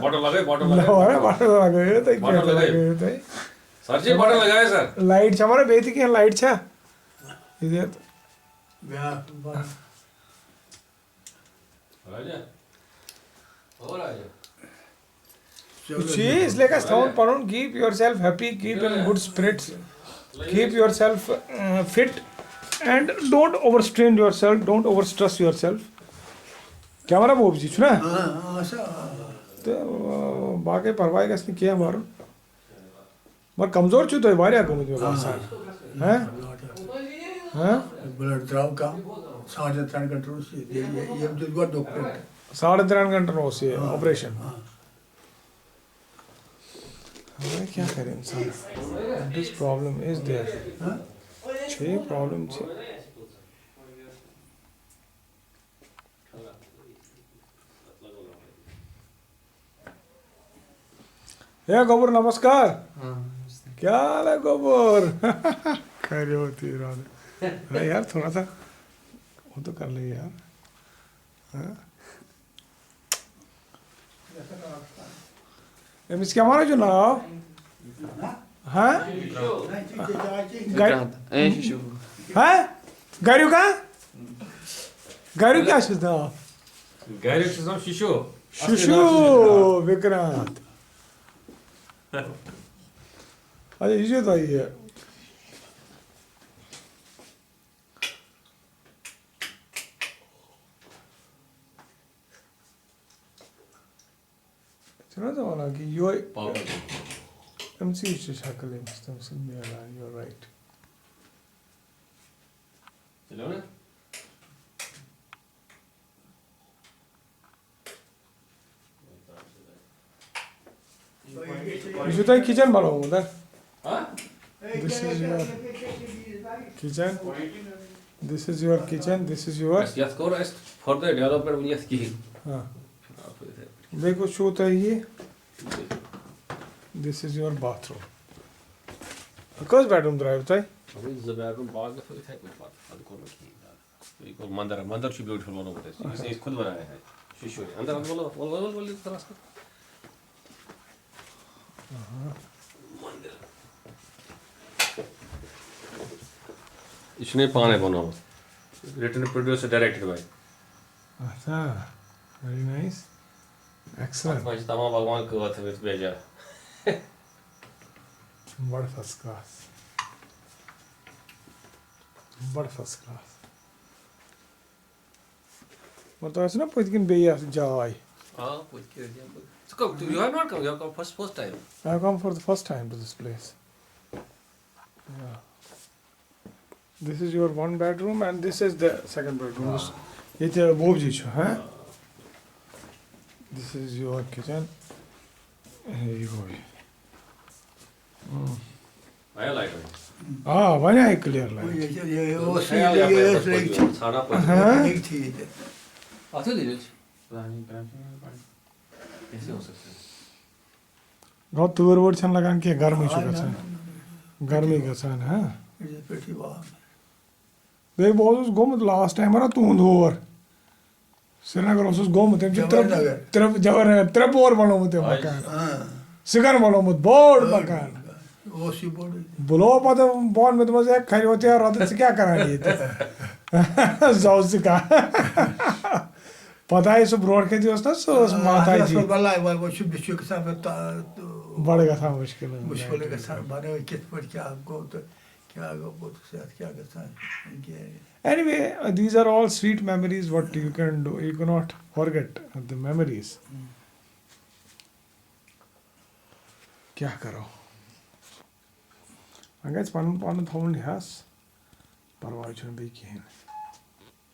Button लगाए त sir जी button लगाए सर लाइट छ मरे बेति के लाइट छ इधर राजा हो राजा Cheese like a sound paron, keep yourself happy, keep in good spirits, keep yourself fit, and don't overstrain yourself, don't overstress yourself. Camera bob ji chuna. तो बाकी परवाह का इसने किया मारो मर कमजोर चुत है वारिया कम जो इंसान हैं हैं ब्लड ड्राव का 3.5 घंटे से ये जो डॉक्टर 3.5 घंटे नो से ऑपरेशन हमें क्या करें इंसान दिस प्रॉब्लम इज देयर छह प्रॉब्लम छे हे गोबर नमस्कार क्या हाल है गोबर खैर होती है अरे यार थोड़ा सा वो तो कर ले यार क्या मारा जो ना हाँ हाँ गाड़ियों का गाड़ियों क्या शुद्धा गाड़ी से शिशु शिशु विक्रांत अच्छा ये तो ये चलो तो वाला कि यो एमसी से शक्ल है मस्त मस्त मेरा यू आर राइट चलो ना You should kitchen balo uधर. हाँ This is your kitchen. This is your kitchen. This is your. Yes, go rest for the developer when yes की हाँ. देखो शो तो ये. This is your bathroom. कौन bedroom drive था? अभी ज़बैरों बाग में फिर है कुछ बात अभी कौन की एक और मंदिर शुभ ब्यूटीफुल बना हुआ है इसे खुद बनाया है शिशु अंदर बोलो थोड़ा सा इसने पाने बना हुआ written produced डायरेक्टेड बाय अच्छा very nice excellent आज तमाम भगवान को बात है भेजा बड़ा फर्स्ट क्लास मतलब ऐसे ना पुष्किन बेया जाए हाँ Pushkin so come you have not come you have come first time I have come for the first time to this place yeah this is your one bedroom and this is the second bedroom ये तो वो जी छो हैं this is your kitchen here you go आया light में हाँ बना है clear light ये वो ये सारा हाँ एक थी आते धीरे कैसे हो सकता है गाँव तुवर वोर छन लगान के गर्मी चुका छन गर्मी का छन हाँ ये पेटी वाह देख बहुत उस गोमत लास्ट टाइम हमारा तूंद होवर श्रीनगर उस गोमत है तरफ जवर तरफ और बनो मत मकान सिगर बनो मत बोर्ड मकान वो सी बोर्ड बुलो पता बॉन में तो मजे खरी होते हैं रात से क्या करानी है जाओ सिका पता है सब रोड के दिवस ना सो माता जी वाला है वो शुभ के साथ बड़े का था मुश्किल मुश्किल के साथ बने किस पर क्या आपको तो क्या वो तो साथ क्या करता है anyway these are all sweet memories what you can do you cannot forget the memories क्या करो अगर पान थोड़ी हास परवाह छन बे